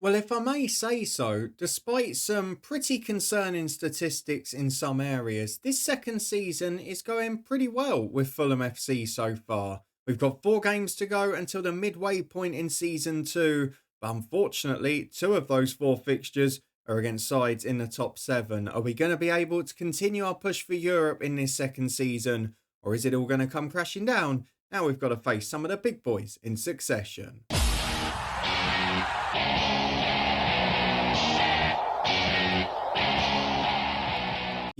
Well, if I may say so, despite some pretty concerning statistics in some areas, this second season is going pretty well with Fulham FC so far. We've got 4 games to go until the midway point in season 2, but unfortunately, 2 of those 4 fixtures are against sides in the top 7. Are we going to be able to continue our push for Europe in this second season, or is it all going to come crashing down? Now we've got to face some of the big boys in succession.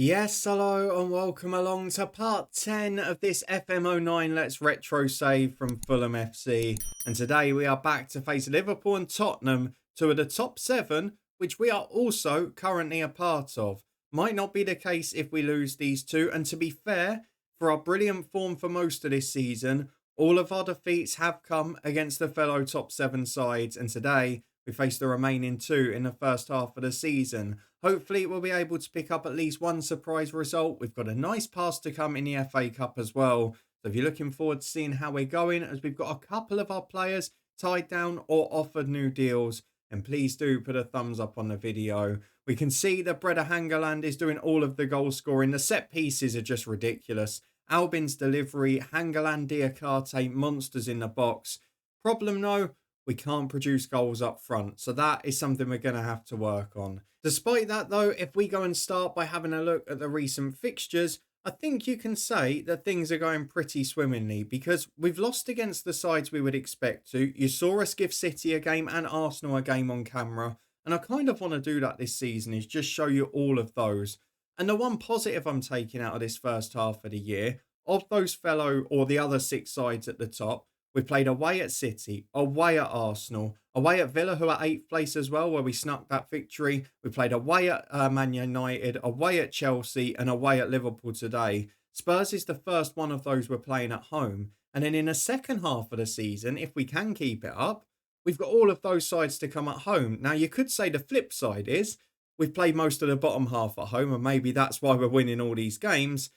Yes, hello and welcome along to part 10 of this FM09 Let's Retro Save from Fulham FC. And today we are back to face Liverpool and Tottenham, 2 of the top 7, which we are also currently a part of. Might not be the case if we lose these two, and to be fair, for our brilliant form for most of this season, all of our defeats have come against the fellow top 7 sides, and today we face the remaining 2 in the first half of the season. Hopefully, we'll be able to pick up at least one surprise result. We've got a nice pass to come in the FA Cup as well. So if you're looking forward to seeing how we're going, as we've got a couple of our players tied down or offered new deals, and please do put a thumbs up on the video. We can see that Breda Hangeland is doing all of the goal scoring. The set pieces are just ridiculous. Albin's delivery, Hangeland, Diakate, monsters in the box. Problem though, we can't produce goals up front. So that is something we're going to have to work on. Despite that though, if we go and start by having a look at the recent fixtures, I think you can say that things are going pretty swimmingly because we've lost against the sides we would expect to. You saw us give City a game and Arsenal a game on camera. And I kind of want to do that this season, is just show you all of those. And the one positive I'm taking out of this first half of the year, of those fellow or the other 6 sides at the top, we played away at City, away at Arsenal, away at Villa, who are 8th place as well, where we snuck that victory. We played away at Man United, away at Chelsea, and away at Liverpool today. Spurs is the first one of those we're playing at home. And then in the second half of the season, if we can keep it up, we've got all of those sides to come at home. Now, you could say the flip side is we've played most of the bottom half at home, and maybe that's why we're winning all these games.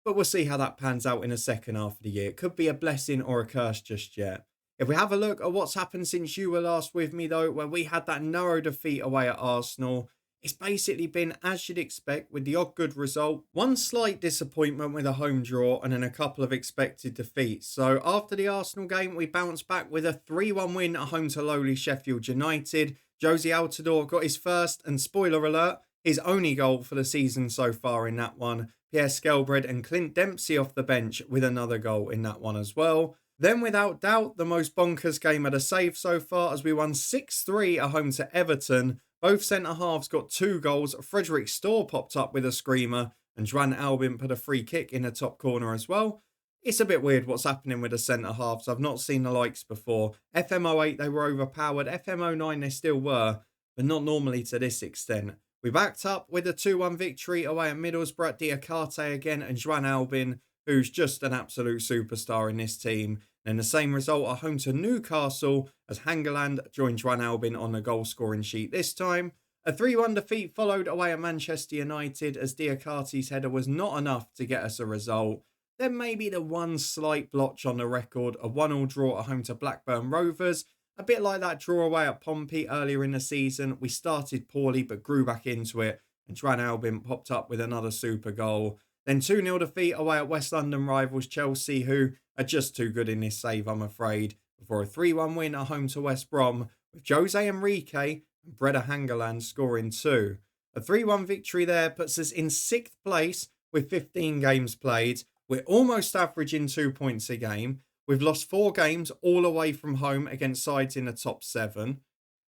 But we'll see how that pans out in the second half of the year. It could be a blessing or a curse just yet. If we have a look at what's happened since you were last with me, though, where we had that narrow defeat away at Arsenal, it's basically been as you'd expect with the odd good result. One slight disappointment with a home draw and then a couple of expected defeats. So after the Arsenal game, we bounced back with a 3-1 win at home to lowly Sheffield United. Josie Altidore got his first and, spoiler alert, his only goal for the season so far in that one. Pierre Skelbred and Clint Dempsey off the bench with another goal in that one as well. Then, without doubt, the most bonkers game of the save so far, as we won 6-3 at home to Everton. Both centre-halves got 2 goals. Frederick Storr popped up with a screamer, and Juan Albin put a free kick in the top corner as well. It's a bit weird what's happening with the centre-halves. I've not seen the likes before. FM08, they were overpowered. FM09, they still were, but not normally to this extent. We backed up with a 2-1 victory away at Middlesbrough. Diakate again and Juan Albin, who's just an absolute superstar in this team. And the same result at home to Newcastle, as Hangeland joined Juan Albin on the goal scoring sheet this time. A 3-1 defeat followed away at Manchester United, as Diakate's header was not enough to get us a result. Then maybe the one slight blotch on the record, a 1-1 draw at home to Blackburn Rovers. A bit like that draw away at Pompey earlier in the season. We started poorly but grew back into it, and Juan Albin popped up with another super goal. Then 2-0 defeat away at West London rivals Chelsea, who are just too good in this save, I'm afraid, before a 3-1 win at home to West Brom, with Jose Enrique and Breda Hangeland scoring 2. A 3-1 victory there puts us in 6th place with 15 games played. We're almost averaging 2 points a game. We've lost 4 games all away from home against sides in the top 7.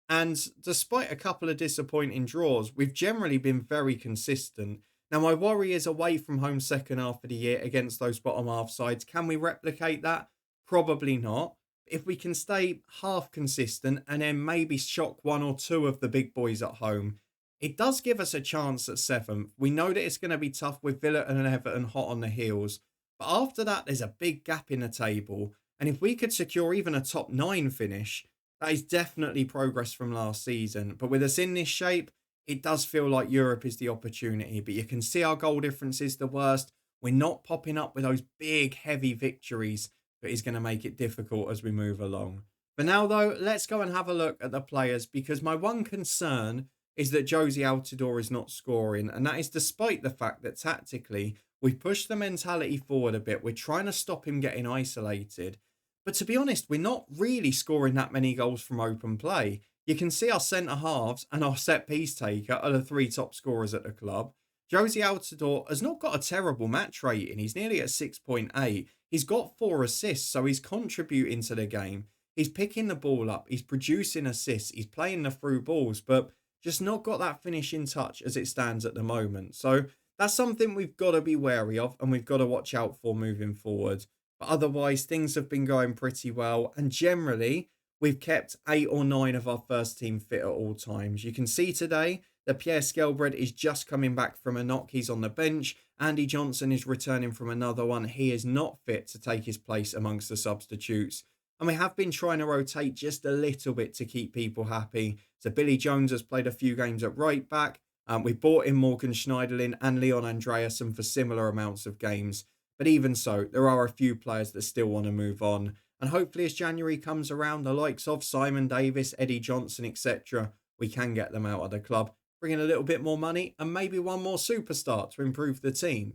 And despite a couple of disappointing draws, we've generally been very consistent. Now, my worry is away from home second half of the year against those bottom half sides. Can we replicate that? Probably not. If we can stay half consistent and then maybe shock 1 or 2 of the big boys at home, it does give us a chance at 7th. We know that it's going to be tough with Villa and Everton hot on the heels. But after that, there's a big gap in the table. And if we could secure even a top 9 finish, that is definitely progress from last season. But with us in this shape, it does feel like Europe is the opportunity. But you can see our goal difference is the worst. We're not popping up with those big, heavy victories that is going to make it difficult as we move along. For now, though, let's go and have a look at the players because my one concern is that Josie Altidore is not scoring, and that is despite the fact that tactically we've pushed the mentality forward a bit. We're trying to stop him getting isolated. But to be honest, we're not really scoring that many goals from open play. You can see our centre halves and our set piece taker are the three top scorers at the club. Josie Altidore has not got a terrible match rating. He's nearly at 6.8. He's got 4 assists, so he's contributing to the game. He's picking the ball up. He's producing assists. He's playing the through balls, but just not got that finishing touch as it stands at the moment. So that's something we've got to be wary of and we've got to watch out for moving forward. But otherwise, things have been going pretty well. And generally, we've kept 8 or 9 of our first team fit at all times. You can see today that Pierre Skelbred is just coming back from a knock. He's on the bench. Andy Johnson is returning from another one. He is not fit to take his place amongst the substitutes. And we have been trying to rotate just a little bit to keep people happy. So Billy Jones has played a few games at right back. We brought in Morgan Schneiderlin and Leon Andreasen for similar amounts of games. But even so, there are a few players that still want to move on. And hopefully as January comes around, the likes of Simon Davis, Eddie Johnson, etc., we can get them out of the club, bring in a little bit more money and maybe one more superstar to improve the team.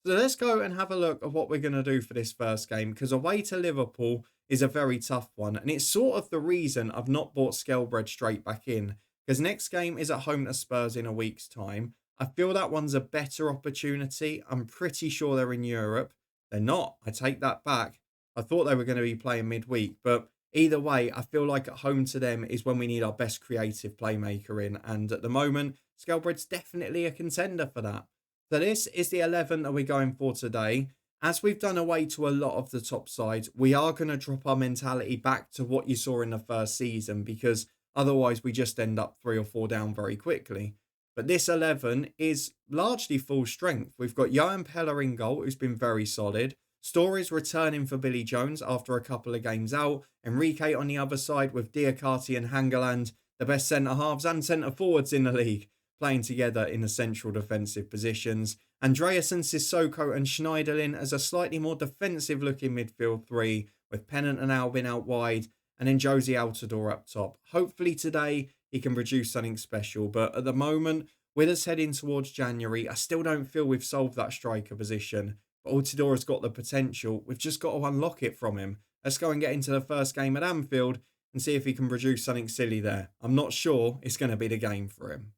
So let's go and have a look at what we're going to do for this first game, because away to Liverpool is a very tough one. And it's sort of the reason I've not bought Skelbred straight back in, because next game is at home to Spurs in a week's time. I feel that one's a better opportunity. I'm pretty sure they're in Europe. They're not. I take that back. I thought they were going to be playing midweek, but either way, I feel like at home to them is when we need our best creative playmaker in. And at the moment, Skelbred's definitely a contender for that. So this is the 11 that we're going for today. As we've done away to a lot of the top sides, we are going to drop our mentality back to what you saw in the first season, because otherwise we just end up 3 or 4 down very quickly. But this 11 is largely full strength. We've got Johan Peller in goal, who's been very solid. Stories returning for Billy Jones after a couple of games out. Enrique on the other side with Diakate and Hangeland, the best centre-halves and centre-forwards in the league, playing together in the central defensive positions. Andreasen, Sissoko and Schneiderlin as a slightly more defensive-looking midfield 3, with Pennant and Albin out wide, and then Josie Altidore up top. Hopefully today he can produce something special, but at the moment, with us heading towards January, I still don't feel we've solved that striker position. But Altidore has got the potential. We've just got to unlock it from him. Let's go and get into the first game at Anfield and see if he can produce something silly there. I'm not sure it's going to be the game for him.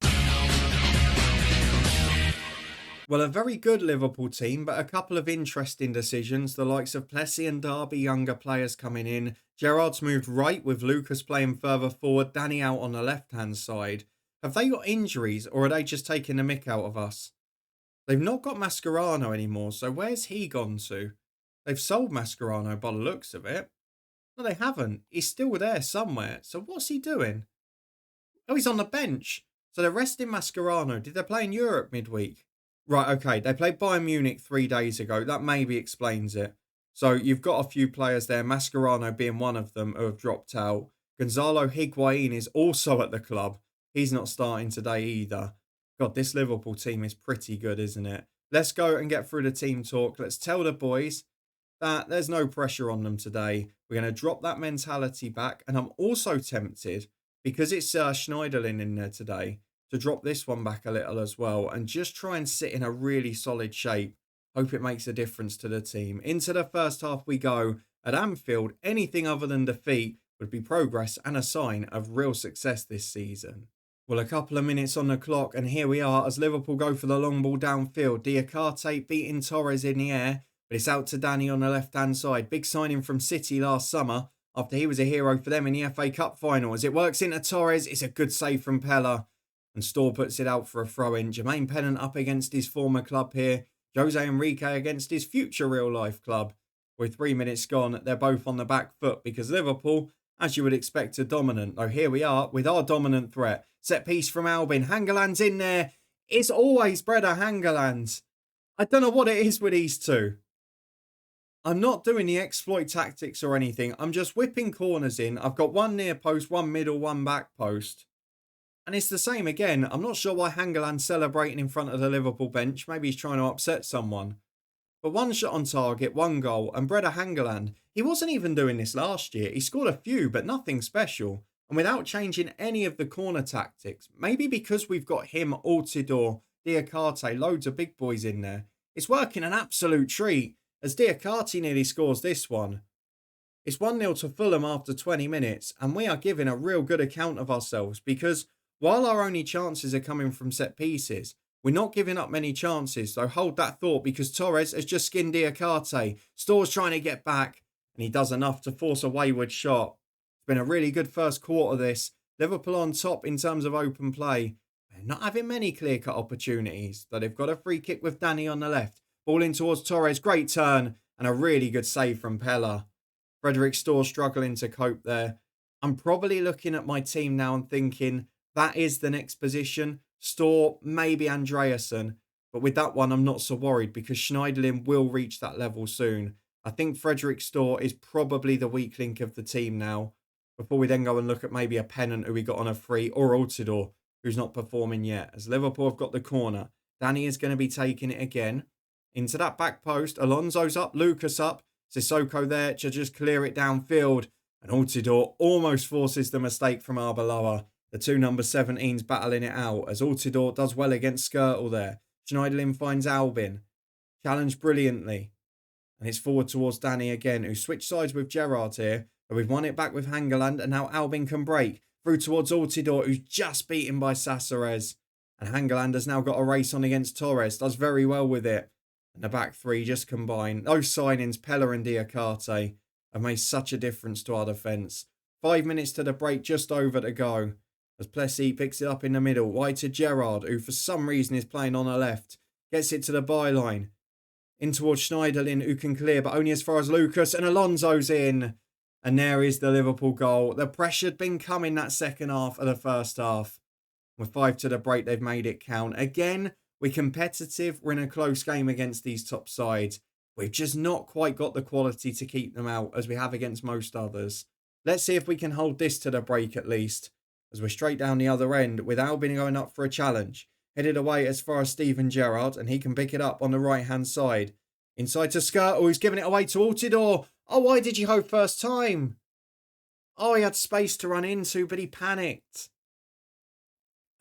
Well, a very good Liverpool team, but a couple of interesting decisions. The likes of Plessy and Derby, younger players coming in. Gerrard's moved right with Lucas playing further forward. Danny out on the left-hand side. Have they got injuries or are they just taking the mick out of us? They've not got Mascherano anymore, so where's he gone to? They've sold Mascherano by the looks of it. No, they haven't. He's still there somewhere. So what's he doing? Oh, he's on the bench. So they're resting Mascherano. Did they play in Europe midweek? Right, okay. They played Bayern Munich 3 days ago. That maybe explains it. So you've got a few players there, Mascherano being one of them, who have dropped out. Gonzalo Higuain is also at the club. He's not starting today either. God, this Liverpool team is pretty good, isn't it? Let's go and get through the team talk. Let's tell the boys that there's no pressure on them today. We're going to drop that mentality back. And I'm also tempted, because it's Schneiderlin in there today, to drop this one back a little as well and just try and sit in a really solid shape. Hope it makes a difference to the team. Into the first half we go. At Anfield, anything other than defeat would be progress and a sign of real success this season. Well, a couple of minutes on the clock, and here we are as Liverpool go for the long ball downfield. Diakate beating Torres in the air, but it's out to Danny on the left-hand side. Big signing from City last summer after he was a hero for them in the FA Cup final. As it works into Torres, it's a good save from Peller, and Storr puts it out for a throw-in. Jermaine Pennant up against his former club here. Jose Enrique against his future real-life club. With 3 minutes gone, they're both on the back foot because Liverpool, as you would expect, are dominant. Though here we are with our dominant threat. Set piece from Albin. Hangeland's in there. It's always Breda Hangeland. I don't know what it is with these two. I'm not doing the exploit tactics or anything. I'm just whipping corners in. I've got one near post, one middle, one back post. And it's the same again. I'm not sure why Hangeland's celebrating in front of the Liverpool bench. Maybe he's trying to upset someone. But one shot on target, one goal, and Breda Hangeland, he wasn't even doing this last year. He scored a few, but nothing special. And without changing any of the corner tactics, maybe because we've got him, Altidore, Diakate, loads of big boys in there, it's working an absolute treat as Diakate nearly scores this one. It's 1-0 to Fulham after 20 minutes, and we are giving a real good account of ourselves because while our only chances are coming from set pieces, we're not giving up many chances, so hold that thought because Torres has just skinned Diakate. Store's trying to get back, and he does enough to force a wayward shot. It's been a really good first quarter this. Liverpool on top in terms of open play. They're not having many clear-cut opportunities, though they've got a free kick with Danny on the left. Ball in towards Torres, great turn, and a really good save from Pella. Frederick Storr struggling to cope there. I'm probably looking at my team now and thinking, that is the next position. Storr, maybe Andreasen. But with that one, I'm not so worried because Schneiderlin will reach that level soon. I think Frederick Storr is probably the weak link of the team now. Before we then go and look at maybe a Pennant who we got on a free or Altidore who's not performing yet. As Liverpool have got the corner. Danny is going to be taking it again. Into that back post. Alonso's up. Lucas up. Sissoko there to just clear it downfield. And Altidore almost forces the mistake from Arbeloa. The two number 17s battling it out as Altidore does well against Skirtle there. Schneiderlin finds Albin. Challenged brilliantly. And it's forward towards Danny again, who switched sides with Gerrard here. But we've won it back with Hangeland, and now Albin can break. Through towards Altidore, who's just beaten by Saceres. And Hangeland has now got a race on against Torres. Does very well with it. And the back three just combine. Those signings, Pella and Diakate, have made such a difference to our defence. 5 minutes to the break, just over to go. As Plessy picks it up in the middle. Wide to Gerrard, who for some reason is playing on the left. Gets it to the byline. In towards Schneiderlin, who can clear, but only as far as Lucas. And Alonso's in. And there is the Liverpool goal. The pressure had been coming that second half of the first half. With 5 to the break, they've made it count. Again, we're competitive. We're in a close game against these top sides. We've just not quite got the quality to keep them out as we have against most others. Let's see if we can hold this to the break at least. As we're straight down the other end with Albin going up for a challenge. Headed away as far as Steven Gerrard, and he can pick it up on the right-hand side. Inside to Skirtle, who's giving it away to Altidore. Oh, why did you hope first time? Oh, he had space to run into, but he panicked.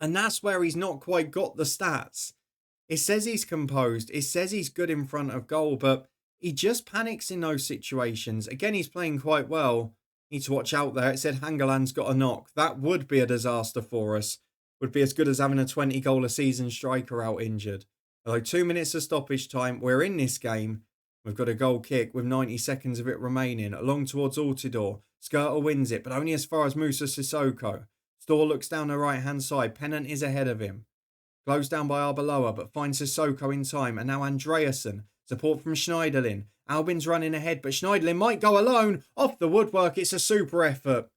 And that's where he's not quite got the stats. It says he's composed. It says he's good in front of goal, but he just panics in those situations. Again, he's playing quite well. Need to watch out there. It said Hangeland's got a knock. That would be a disaster for us. Would be as good as having a 20-goal-a-season striker out injured. Although 2 minutes of stoppage time, we're in this game. We've got a goal kick with 90 seconds of it remaining. Along towards Altidore. Skirtle wins it, but only as far as Musa Sissoko. Storr looks down the right-hand side. Pennant is ahead of him. Closed down by Arbeloa, but finds Sissoko in time. And now Andreasen. Support from Schneiderlin. Albin's running ahead, but Schneiderlin might go alone. Off the woodwork, it's a super effort.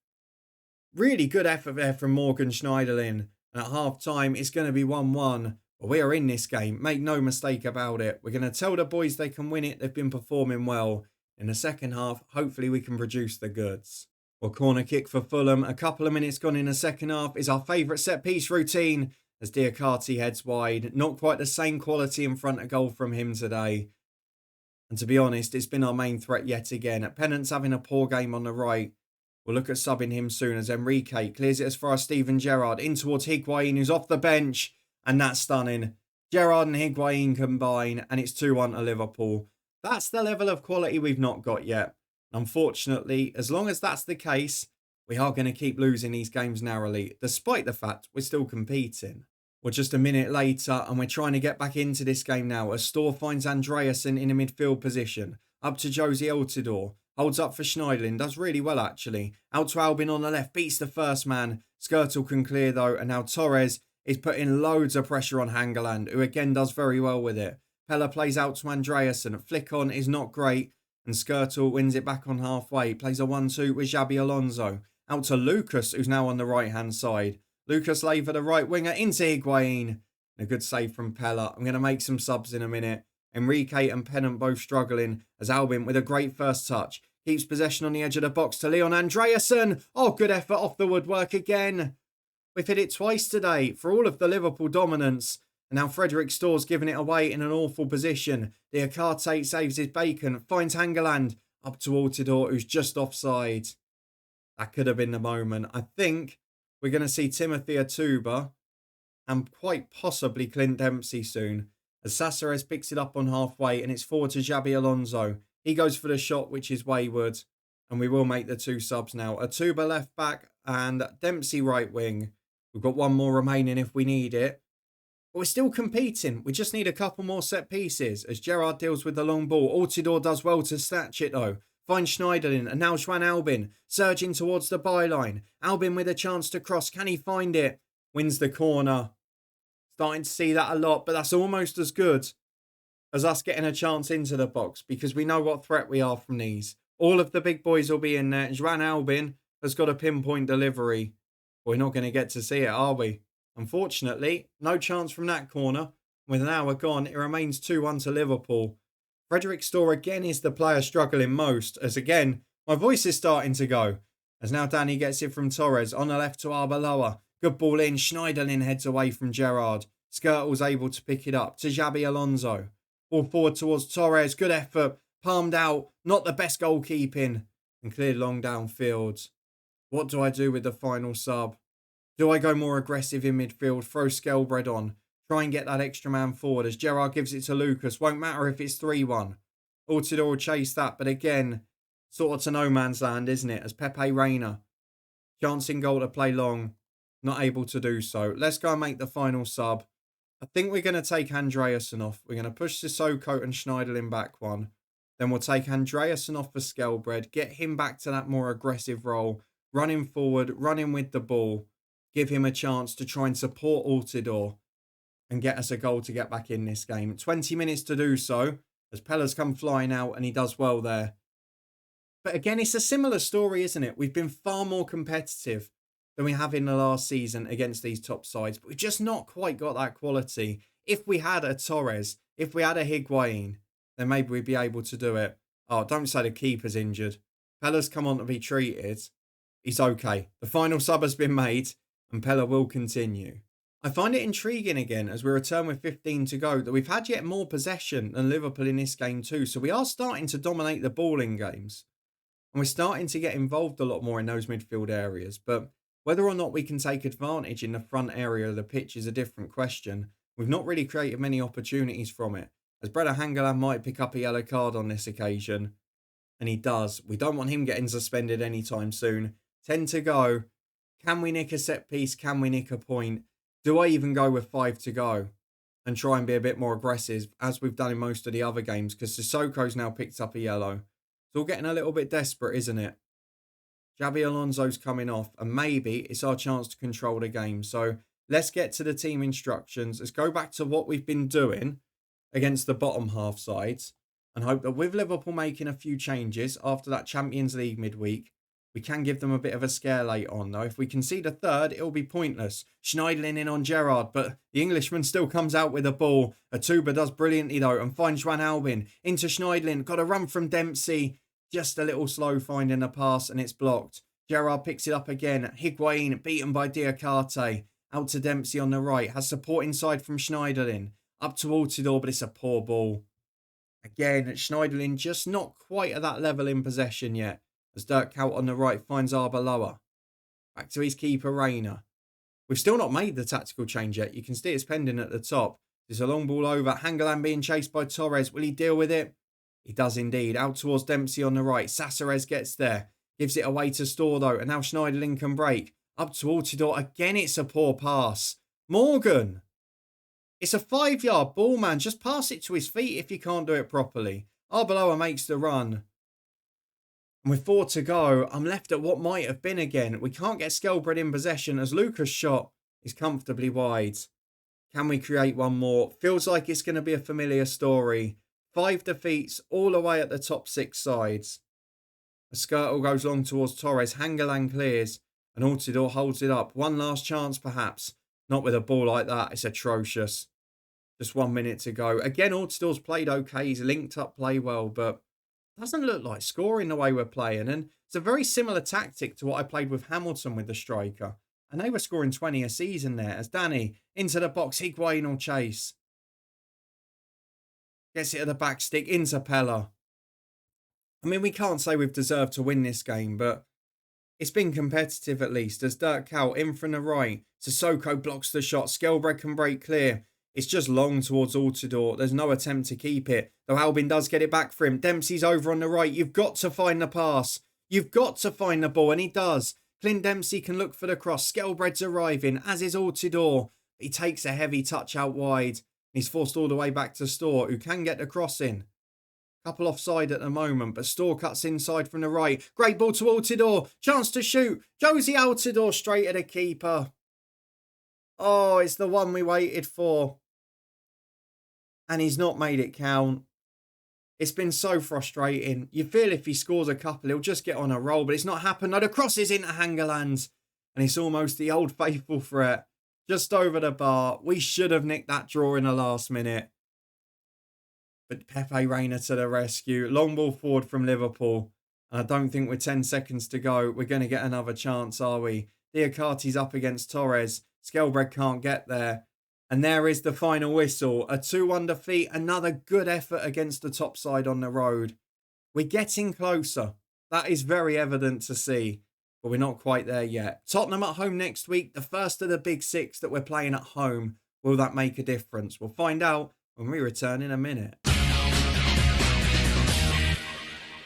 Really good effort there from Morgan Schneiderlin. And at half-time, it's going to be 1-1. But we are in this game. Make no mistake about it. We're going to tell the boys they can win it. They've been performing well. In the second half, hopefully we can produce the goods. Well, corner kick for Fulham. A couple of minutes gone in the second half is our favourite set-piece routine. As Diakate heads wide. Not quite the same quality in front of goal from him today. And to be honest, it's been our main threat yet again. Pennant's having a poor game on the right. We'll look at subbing him soon as Enrique clears it as far as Steven Gerrard. In towards Higuain, who's off the bench. And that's stunning. Gerrard and Higuain combine. And it's 2-1 to Liverpool. That's the level of quality we've not got yet. Unfortunately, as long as that's the case, we are going to keep losing these games narrowly. Despite the fact we're still competing. We're just a minute later and we're trying to get back into this game now as Storr finds Andreasen in a midfield position. Up to Josie Altidore. Holds up for Schneiderlin. Does really well actually. Out to Albin on the left. Beats the first man. Skirtle can clear though. And now Torres is putting loads of pressure on Hangeland, who again does very well with it. Pella plays out to Andreasen. Flick on is not great. And Skirtle wins it back on halfway. Plays a 1-2 with Xabi Alonso. Out to Lucas, who's now on the right-hand side. Lucas lay for the right winger into Higuain. A good save from Pella. I'm going to make some subs in a minute. Enrique and Pennant both struggling as Albin with a great first touch. Keeps possession on the edge of the box to Leon Andreasen. Oh, good effort off the woodwork again. We've hit it twice today for all of the Liverpool dominance. And now Frederick Storr's giving it away in an awful position. Diakate saves his bacon, finds Hangeland, up to Altidore, who's just offside. That could have been the moment. I think we're going to see Timothy Atuba and quite possibly Clint Dempsey soon, as Saceres picks it up on halfway and it's forward to Xabi Alonso. He goes for the shot, which is wayward, and we will make the 2 subs now. Atuba left back and Dempsey right wing. We've got one more remaining if we need it. But we're still competing. We just need a couple more set pieces as Gerrard deals with the long ball. Altidore does well to snatch it though. Finds Schneiderlin and now Juan Albin surging towards the byline. Albin with a chance to cross. Can he find it? Wins the corner. Starting to see that a lot, but that's almost as good as us getting a chance into the box because we know what threat we are from these. All of the big boys will be in there. Juan Albin has got a pinpoint delivery. We're not going to get to see it, are we? Unfortunately, no chance from that corner. With an hour gone, it remains 2-1 to Liverpool. Frederick Storr again is the player struggling most, as again, my voice is starting to go. As now Danny gets it from Torres, on the left to Arbeloa. Good ball in, Schneiderlin heads away from Gerrard. Skirtle's able to pick it up to Xabi Alonso. Ball forward towards Torres, good effort, palmed out, not the best goalkeeping, and cleared long downfield. What do I do with the final sub? Do I go more aggressive in midfield, throw Skelbred on, try and get that extra man forward as Gerrard gives it to Lucas? Won't matter if it's 3-1. Altidore will chase that, but again, sort of to no man's land, isn't it? As Pepe Reina, chance in goal to play long, not able to do so. Let's go and make the final sub. I think we're going to take Andreasen off. We're going to push Sissoko and Schneiderlin back one. Then we'll take Andreasen off for Skelbred, get him back to that more aggressive role, running forward, running with the ball, give him a chance to try and support Altidore and get us a goal to get back in this game. 20 minutes to do so as Pella's come flying out and he does well there. But again, it's a similar story, isn't it? We've been far more competitive than we have in the last season against these top sides, but we've just not quite got that quality. If we had a Torres, if we had a Higuain, then maybe we'd be able to do it. Oh, don't say the keeper's injured. Pella's come on to be treated. He's okay. The final sub has been made and Pella will continue. I find it intriguing again as we return with 15 to go that we've had yet more possession than Liverpool in this game too. So we are starting to dominate the ball in games. And we're starting to get involved a lot more in those midfield areas. But whether or not we can take advantage in the front area of the pitch is a different question. We've not really created many opportunities from it. As Breda Hangeland might pick up a yellow card on this occasion. And he does. We don't want him getting suspended anytime soon. 10 to go. Can we nick a set piece? Can we nick a point? Do I even go with 5 to go and try and be a bit more aggressive as we've done in most of the other games? Because Sissoko's now picked up a yellow. It's all getting a little bit desperate, isn't it? Xabi Alonso's coming off and maybe it's our chance to control the game. So let's get to the team instructions. Let's go back to what we've been doing against the bottom half sides and hope that with Liverpool making a few changes after that Champions League midweek, we can give them a bit of a scare late on, though. If we concede a third, it'll be pointless. Schneiderlin in on Gerrard, but the Englishman still comes out with the ball. Atuba does brilliantly, though, and finds Juan Albin. Into Schneiderlin. Got a run from Dempsey. Just a little slow finding the pass, and it's blocked. Gerrard picks it up again. Higuain beaten by Diakate. Out to Dempsey on the right. Has support inside from Schneiderlin. Up to Altidore, but it's a poor ball. Again, Schneiderlin just not quite at that level in possession yet. As Dirk Kuyt on the right finds Arbeloa. Back to his keeper, Reina. We've still not made the tactical change yet. You can see it's pending at the top. There's a long ball over. Hangeland being chased by Torres. Will he deal with it? He does indeed. Out towards Dempsey on the right. Saceres gets there. Gives it away to Storr though. And now Schneiderlin can break. Up to Altidore. Again, it's a poor pass. Morgan. It's a 5-yard ball, man. Just pass it to his feet if you can't do it properly. Arbeloa makes the run. And with 4 to go, I'm left at what might have been again. We can't get Skelbred in possession as Lucas' shot is comfortably wide. Can we create one more? Feels like it's going to be a familiar story. 5 defeats all the way at the top 6 sides. A Skirtle goes long towards Torres. Hangeland clears and Altidore holds it up. One last chance perhaps. Not with a ball like that. It's atrocious. Just 1 minute to go. Again, Altidore's played okay. He's linked up play well, but doesn't look like scoring the way we're playing. And it's a very similar tactic to what I played with Hamilton with the striker. And they were scoring 20 a season there as Danny into the box. Higuain will chase. Gets it at the back stick into Pella. I mean, we can't say we've deserved to win this game, but it's been competitive at least. As Dirk Kuyt in from the right. Sissoko blocks the shot. Skelbred can break clear. It's just long towards Altidore. There's no attempt to keep it. Though Albin does get it back for him. Dempsey's over on the right. You've got to find the pass. You've got to find the ball. And he does. Clint Dempsey can look for the cross. Skelbred's arriving, as is Altidore. He takes a heavy touch out wide. He's forced all the way back to Storr, who can get the cross in. Couple offside at the moment, but Storr cuts inside from the right. Great ball to Altidore. Chance to shoot. Josie Altidore straight at the keeper. Oh, it's the one we waited for. And he's not made it count. It's been so frustrating. You feel if he scores a couple, he'll just get on a roll, but it's not happened. No, the cross is into Hangerlands. And it's almost the old faithful threat. Just over the bar. We should have nicked that draw in the last minute. But Pepe Reina to the rescue. Long ball forward from Liverpool. And I don't think with 10 seconds to go, we're going to get another chance, are we? Diacate's up against Torres. Skelbred can't get there. And there is the final whistle. A 2-1 defeat. Another good effort against the top side on the road. We're getting closer. That is very evident to see. But we're not quite there yet. Tottenham at home next week. The first of the big six that we're playing at home. Will that make a difference? We'll find out when we return in a minute.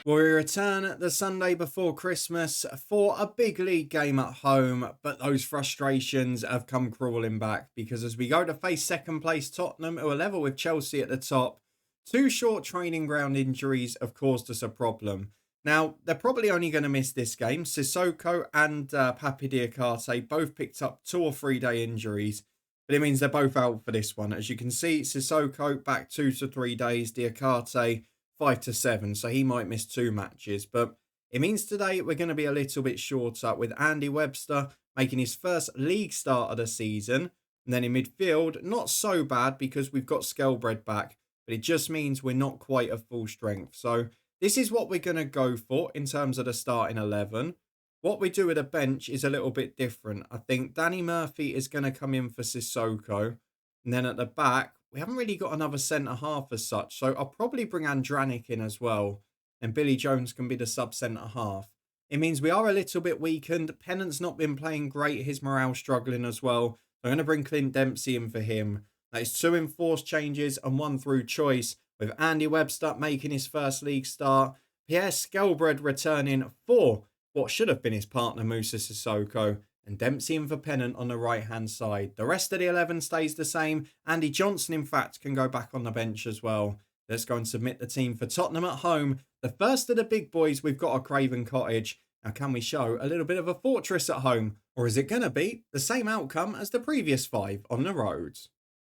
We return the Sunday before Christmas for a big league game at home, but those frustrations have come crawling back because as we go to face second place Tottenham, who are level with Chelsea at the top, 2 short training ground injuries have caused us a problem. Now, they're probably only going to miss this game. Sissoko and Papi Diakate both picked up 2 or 3 day injuries, but it means they're both out for this one. As you can see, Sissoko back 2 to 3 days, Diakate 5 to 7, so he might miss 2 matches. But it means today we're going to be a little bit shorter with Andy Webster making his first league start of the season. And then in midfield, not so bad because we've got Skelbred back, but it just means we're not quite at full strength. So this is what we're going to go for in terms of the starting 11. What we do with a bench is a little bit different. I think Danny Murphy is going to come in for Sissoko. And then at the back, we haven't really got another centre-half as such. So I'll probably bring Andranik in as well. And Billy Jones can be the sub-centre-half. It means we are a little bit weakened. Pennant's not been playing great. His morale struggling as well. So I'm going to bring Clint Dempsey in for him. That is 2 enforced changes and 1 through choice. With Andy Webster making his first league start. Pierre Skelbred returning for what should have been his partner Moussa Sissoko. And Dempsey in for Pennant on the right-hand side. The rest of the 11 stays the same. Andy Johnson, in fact, can go back on the bench as well. Let's go and submit the team for Tottenham at home. The first of the big boys, we've got a Craven Cottage. Now, can we show a little bit of a fortress at home? Or is it going to be the same outcome as the previous 5 on the road?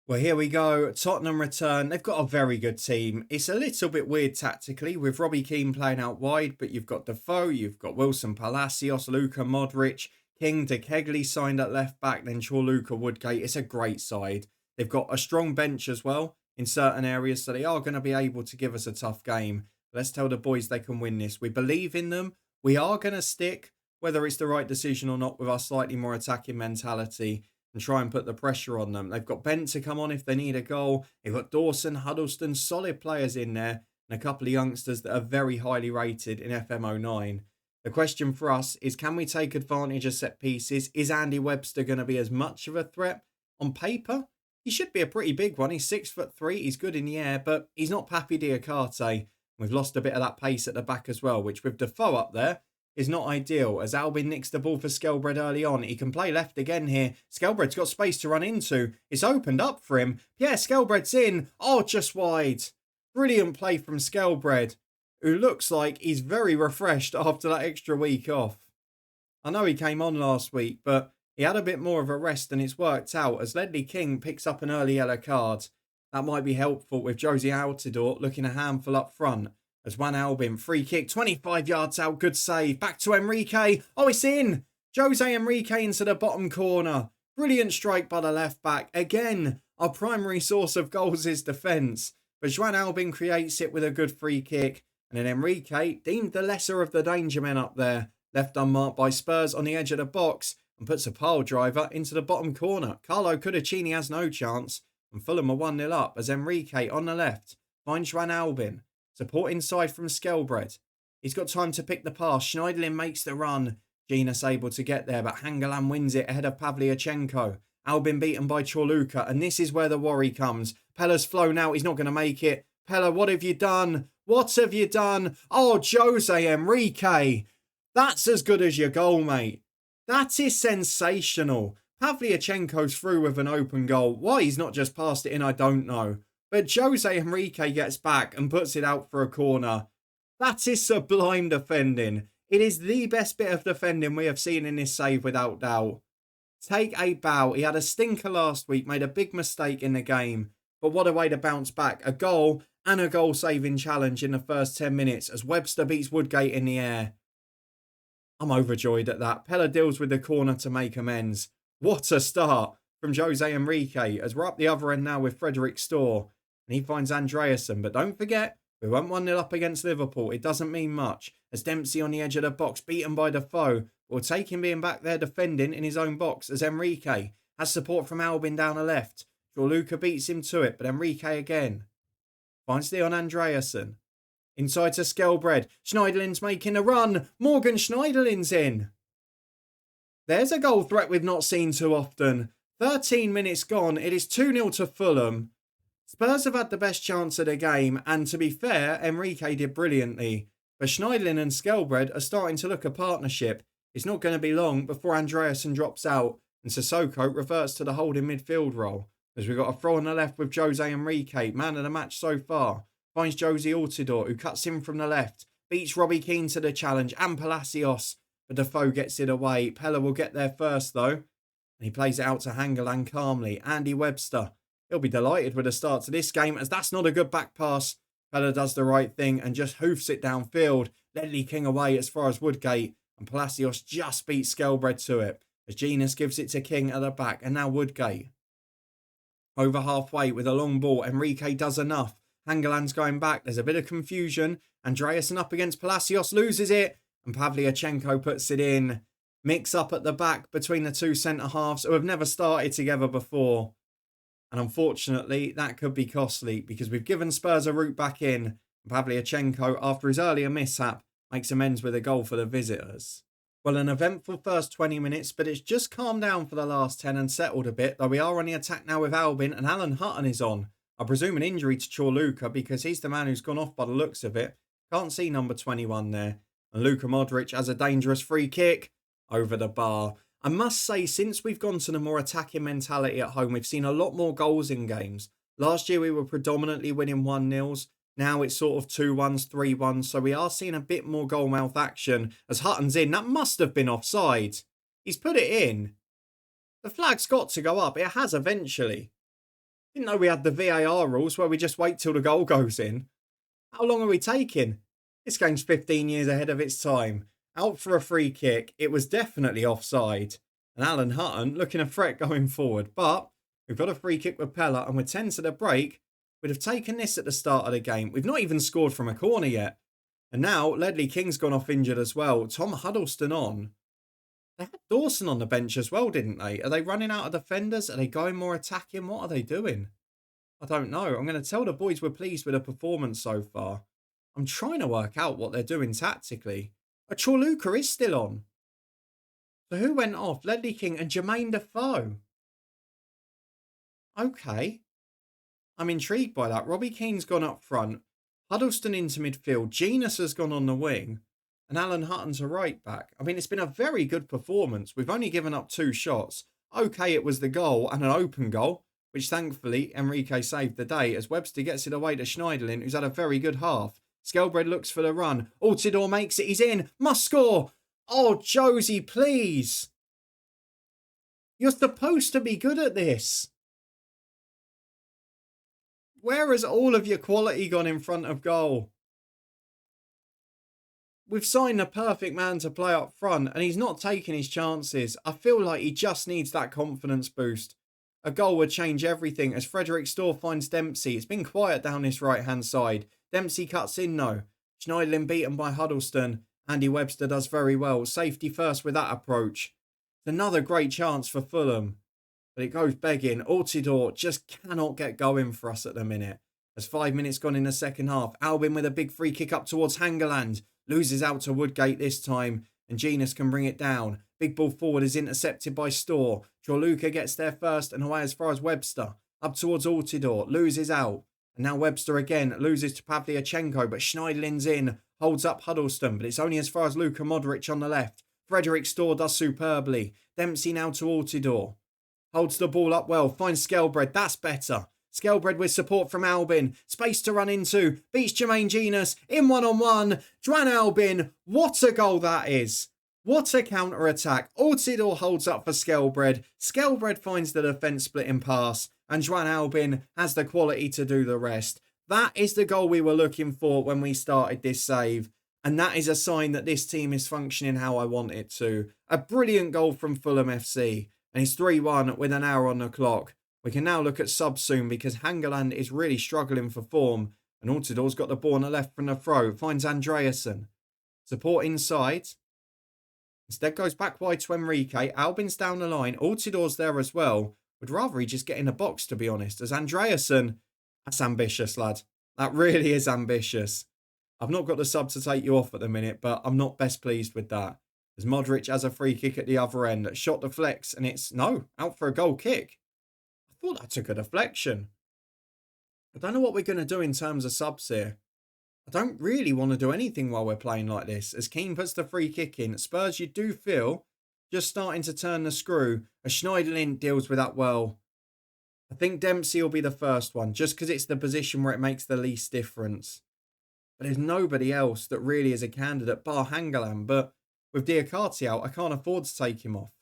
Well, here we go. Tottenham return. They've got a very good team. It's a little bit weird tactically with Robbie Keane playing out wide, but you've got Defoe, you've got Wilson Palacios, Luka Modric, King de Kegley signed at left back, then Luka Woodgate. It's a great side. They've got a strong bench as well in certain areas, so they are going to be able to give us a tough game. Let's tell the boys they can win this. We believe in them. We are going to stick, whether it's the right decision or not, with our slightly more attacking mentality and try and put the pressure on them. They've got Bent to come on if they need a goal. They've got Dawson, Huddleston, solid players in there, and a couple of youngsters that are very highly rated in FM09. The question for us is, can we take advantage of set pieces? Is Andy Webster going to be as much of a threat? On paper, he should be a pretty big one. He's 6'3". He's good in the air, but he's not Papi Diakate. We've lost a bit of that pace at the back as well, which with Defoe up there is not ideal. As Albin nicks the ball for Skelbred early on, he can play left again here. Skelbred's got space to run into. It's opened up for him. Yeah, Skelbred's in. Oh, just wide. Brilliant play from Skelbred, who looks like he's very refreshed after that extra week off. I know he came on last week, but he had a bit more of a rest and it's worked out as Ledley King picks up an early yellow card. That might be helpful with Josie Altidore looking a handful up front. As Juan Albin, free kick, 25 yards out, good save. Back to Enrique. Oh, it's in. Jose Enrique into the bottom corner. Brilliant strike by the left back. Again, our primary source of goals is defence. But Juan Albin creates it with a good free kick. And then Enrique, deemed the lesser of the danger men up there, left unmarked by Spurs on the edge of the box, and puts a pile driver into the bottom corner. Carlo Cudicini has no chance, and Fulham are 1-0 up as Enrique on the left finds Juan Albin. Support inside from Skelbred. He's got time to pick the pass. Schneiderlin makes the run. Genius able to get there, but Hangeland wins it ahead of Pavlyuchenko. Albin beaten by Chorluka, and this is where the worry comes. Pella's flown out. He's not going to make it. Pella, what have you done? What have you done? Oh, Jose Enrique. That's as good as your goal, mate. That is sensational. Pavlyuchenko's through with an open goal. Why he's not just passed it in, I don't know. But Jose Enrique gets back and puts it out for a corner. That is sublime defending. It is the best bit of defending we have seen in this save without doubt. Take a bow. He had a stinker last week, made a big mistake in the game. But what a way to bounce back. A goal and a goal-saving challenge in the first 10 minutes as Webster beats Woodgate in the air. I'm overjoyed at that. Pella deals with the corner to make amends. What a start from Jose Enrique as we're up the other end now with Frederick Storr. And he finds Andreasen. But don't forget, we went 1-0 up against Liverpool. It doesn't mean much. As Dempsey on the edge of the box, beaten by Defoe. We'll take him being back there defending in his own box as Enrique has support from Albin down the left. Chorluka beats him to it, but Enrique again finds Leon Andreasen. Inside to Skelbred. Schneiderlin's making a run. Morgan Schneiderlin's in. There's a goal threat we've not seen too often. 13 minutes gone. It is 2-0 to Fulham. Spurs have had the best chance of the game, and to be fair, Enrique did brilliantly. But Schneiderlin and Skelbred are starting to look a partnership. It's not going to be long before Andreasen drops out and Sissoko reverts to the holding midfield role. As we've got a throw on the left with Jose Enrique, man of the match so far. Finds Josie Altidore, who cuts in from the left. Beats Robbie Keane to the challenge and Palacios. But Defoe gets it away. Pella will get there first though. And he plays it out to Hangeland calmly. Andy Webster. He'll be delighted with the start to this game as that's not a good back pass. Pella does the right thing and just hoofs it downfield. Ledley King away as far as Woodgate. And Palacios just beats Skelbred to it. As Genius gives it to King at the back. And now Woodgate. Over halfway with a long ball. Enrique does enough. Hangeland's going back. There's a bit of confusion. Andreasen up against Palacios. Loses it. And Pavlyuchenko puts it in. Mix up at the back between the two centre-halves who have never started together before. And unfortunately, that could be costly because we've given Spurs a route back in. Pavlyuchenko, after his earlier mishap, makes amends with a goal for the visitors. Well, an eventful first 20 minutes, but it's just calmed down for the last 10 and settled a bit, though we are on the attack now with Albin and Alan Hutton is on. I presume an injury to Chorluka because he's the man who's gone off by the looks of it. Can't see number 21 there. And Luka Modric has a dangerous free kick over the bar. I must say, since we've gone to the more attacking mentality at home, we've seen a lot more goals in games. Last year we were predominantly winning 1-0s. Now it's sort of 2-1s, 3-1s. So we are seeing a bit more goal mouth action as Hutton's in. That must have been offside. He's put it in. The flag's got to go up. It has eventually. Didn't know we had the VAR rules where we just wait till the goal goes in. How long are we taking? This game's 15 years ahead of its time. Out for a free kick. It was definitely offside. And Alan Hutton looking a threat going forward. But we've got a free kick with Pella and we're 10 to the break. We'd have taken this at the start of the game. We've not even scored from a corner yet. And now Ledley King's gone off injured as well. Tom Huddleston on. They had Dawson on the bench as well, didn't they? Are they running out of defenders? Are they going more attacking? What are they doing? I don't know. I'm going to tell the boys we're pleased with the performance so far. I'm trying to work out what they're doing tactically. Chorluka is still on. So who went off? Ledley King and Jermaine Defoe. Okay. I'm intrigued by that. Robbie Keane's gone up front. Huddleston into midfield. Genius has gone on the wing. And Alan Hutton's a right back. I mean, it's been a very good performance. We've only given up 2 shots. Okay, it was the goal and an open goal, which thankfully Enrique saved the day as Webster gets it away to Schneiderlin, who's had a very good half. Skelbred looks for the run. Altidore makes it. He's in. Must score. Oh, Josie, please. You're supposed to be good at this. Where has all of your quality gone in front of goal? We've signed the perfect man to play up front and he's not taking his chances. I feel like he just needs that confidence boost. A goal would change everything as Frederick Storr finds Dempsey. It's been quiet down this right-hand side. Dempsey cuts in though. Schneiderlin beaten by Huddleston. Andy Webster does very well. Safety first with that approach. It's another great chance for Fulham, but it goes begging. Altidore just cannot get going for us at the minute. As 5 minutes gone in the second half, Albin with a big free kick up towards Hangeland. Loses out to Woodgate this time, and Genus can bring it down. Big ball forward is intercepted by Storr. Chorluka gets there first and away as far as Webster. Up towards Altidore, loses out. And now Webster again loses to Pavlyuchenko, but Schneiderlin's in. Holds up Huddleston, but it's only as far as Luka Modric on the left. Frederick Storr does superbly. Dempsey now to Altidore. Holds the ball up well, finds Skelbred, that's better. Skelbred with support from Albin. Space to run into. Beats Jermaine Genus. In one-on-one. Juan Albin. What a goal that is. What a counter-attack. Altidore holds up for Skelbred. Skelbred finds the defence-splitting pass. And Juan Albin has the quality to do the rest. That is the goal we were looking for when we started this save. And that is a sign that this team is functioning how I want it to. A brilliant goal from Fulham FC. And it's 3-1 with an hour on the clock. We can now look at subs soon because Hangeland is really struggling for form. And Altidore's got the ball on the left from the throw. Finds Andreasen. Support inside. Instead goes back wide to Enrique. Albin's down the line. Altidore's there as well. Would rather he just get in the box, to be honest. As Andreasen, that's ambitious, lad. That really is ambitious. I've not got the sub to take you off at the minute, but I'm not best pleased with that. As Modric has a free kick at the other end. Shot deflects and it's, no, out for a goal kick. I thought that's a good deflection. I don't know what we're going to do in terms of subs here. I don't really want to do anything while we're playing like this. As Keane puts the free kick in, Spurs, you do feel just starting to turn the screw. As Schneiderlin deals with that well. I think Dempsey will be the first one, just because it's the position where it makes the least difference. But there's nobody else that really is a candidate, bar Hangeland. But with Diakate out, I can't afford to take him off.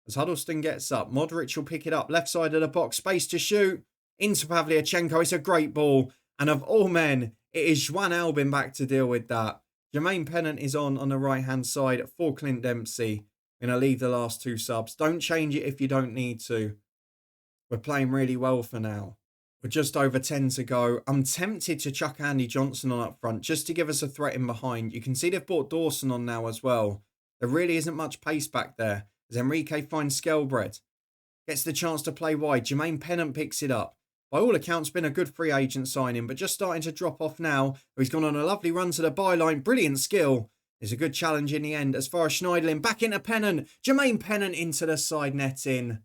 As Huddleston gets up, Modric will pick it up. Left side of the box, space to shoot. Into Pavlyuchenko, it's a great ball. And of all men, it is Juan Albin back to deal with that. Jermaine Pennant is on the right-hand side for Clint Dempsey. I'm going to leave the last two subs. Don't change it if you don't need to. We're playing really well for now. We're just over 10 to go. I'm tempted to chuck Andy Johnson on up front just to give us a threat in behind. You can see they've brought Dawson on now as well. There really isn't much pace back there. As Enrique finds Skelbred. Gets the chance to play wide. Jermaine Pennant picks it up. By all accounts, been a good free agent signing, but just starting to drop off now. He's gone on a lovely run to the byline. Brilliant skill. There's a good challenge in the end as far as Schneiderlin. Back into Pennant. Jermaine Pennant into the side netting.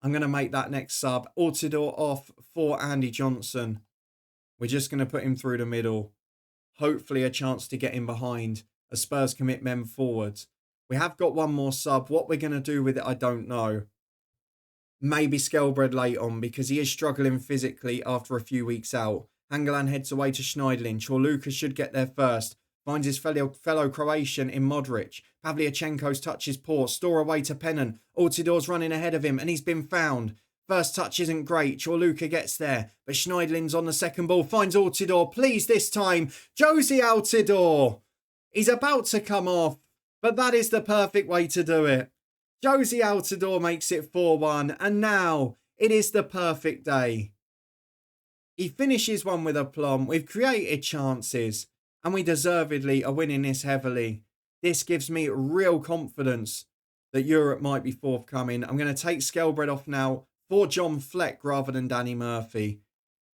I'm going to make that next sub. Altidore off for Andy Johnson. We're just going to put him through the middle. Hopefully a chance to get in behind as Spurs commit men forward. We have got one more sub. What we're going to do with it, I don't know. Maybe Skelbred late on because he is struggling physically after a few weeks out. Hangeland heads away to Schneiderlin. Chorluka should get there first. Finds his fellow Croatian in Modric. Pavlyuchenko's touch is poor. Storr away to Pennant. Altidore's running ahead of him and he's been found. First touch isn't great. Chorluka gets there. But Schneiderlin's on the second ball. Finds Altidore. Please this time. Josie Altidore. He's about to come off. But that is the perfect way to do it. Josie Altidore makes it 4-1. And now it is the perfect day. He finishes one with aplomb. We've created chances. And we deservedly are winning this heavily. This gives me real confidence that Europe might be forthcoming. I'm going to take Skelbred off now for John Fleck rather than Danny Murphy.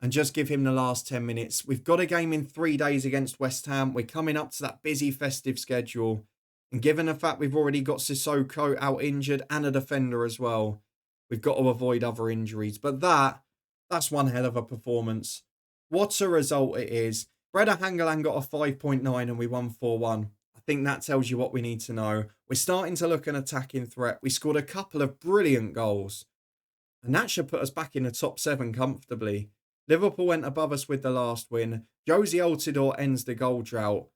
And just give him the last 10 minutes. We've got a game in 3 days against West Ham. We're coming up to that busy festive schedule. And given the fact we've already got Sissoko out injured and a defender as well, we've got to avoid other injuries. But that's one hell of a performance. What a result it is. Breda Hangeland got a 5.9 and we won 4-1. I think that tells you what we need to know. We're starting to look an attacking threat. We scored a couple of brilliant goals. And that should put us back in the top 7 comfortably. Liverpool went above us with the last win. Josie Altidore ends the goal drought.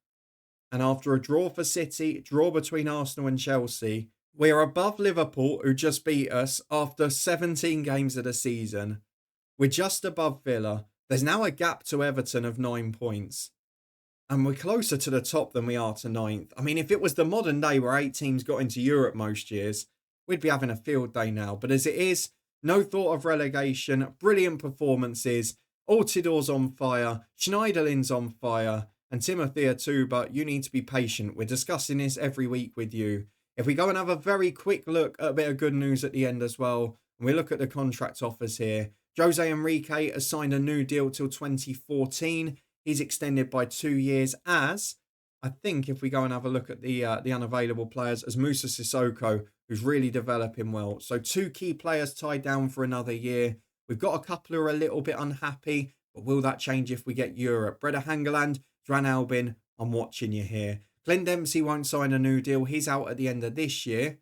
And after a draw for City, draw between Arsenal and Chelsea, we are above Liverpool, who just beat us after 17 games of the season. We're just above Villa. There's now a gap to Everton of 9 points. And we're closer to the top than we are to 9th. I mean, if it was the modern day where 8 teams got into Europe most years, we'd be having a field day now. But as it is, no thought of relegation, brilliant performances. Altidore's on fire, Schneiderlin's on fire, and Timothy Atuba, you need to be patient. We're discussing this every week with you. If we go and have a very quick look at a bit of good news at the end as well, and we look at the contract offers here, Jose Enrique has signed a new deal till 2014. He's extended by 2 years, as I think if we go and have a look at the unavailable players, as Musa Sissoko, who's really developing well. So 2 key players tied down for another year. We've got a couple who are a little bit unhappy, but will that change if we get Europe? Breda Hangeland, Dran Albin, I'm watching you here. Clint Dempsey won't sign a new deal. He's out at the end of this year.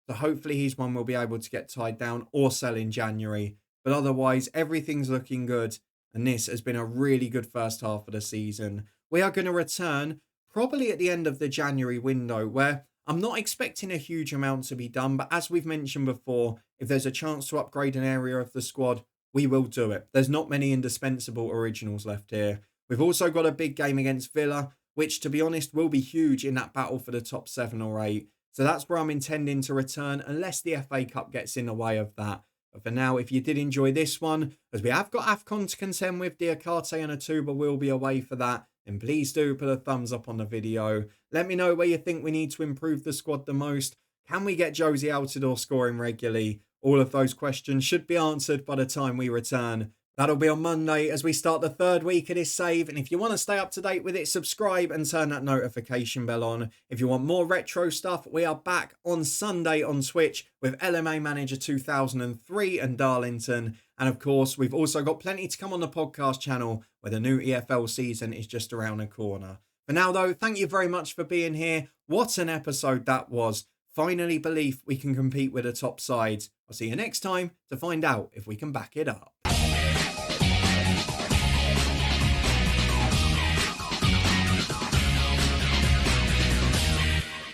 So hopefully he's one we'll be able to get tied down or sell in January. But otherwise, everything's looking good. And this has been a really good first half of the season. We are going to return probably at the end of the January window, where I'm not expecting a huge amount to be done. But as we've mentioned before, if there's a chance to upgrade an area of the squad, we will do it. There's not many indispensable originals left here. We've also got a big game against Villa, which, to be honest, will be huge in that battle for the top 7 or 8. So that's where I'm intending to return, unless the FA Cup gets in the way of that. But for now, if you did enjoy this one, as we have got AFCON to contend with, Diakate and Atuba will be away for that, then please do put a thumbs up on the video. Let me know where you think we need to improve the squad the most. Can we get Josie Altidore scoring regularly? All of those questions should be answered by the time we return. That'll be on Monday as we start the 3rd week of this save. And if you want to stay up to date with it, subscribe and turn that notification bell on. If you want more retro stuff, we are back on Sunday on Twitch with LMA Manager 2003 and Darlington. And of course, we've also got plenty to come on the podcast channel where the new EFL season is just around the corner. For now, though, thank you very much for being here. What an episode that was. Finally believe we can compete with the top sides. I'll see you next time to find out if we can back it up.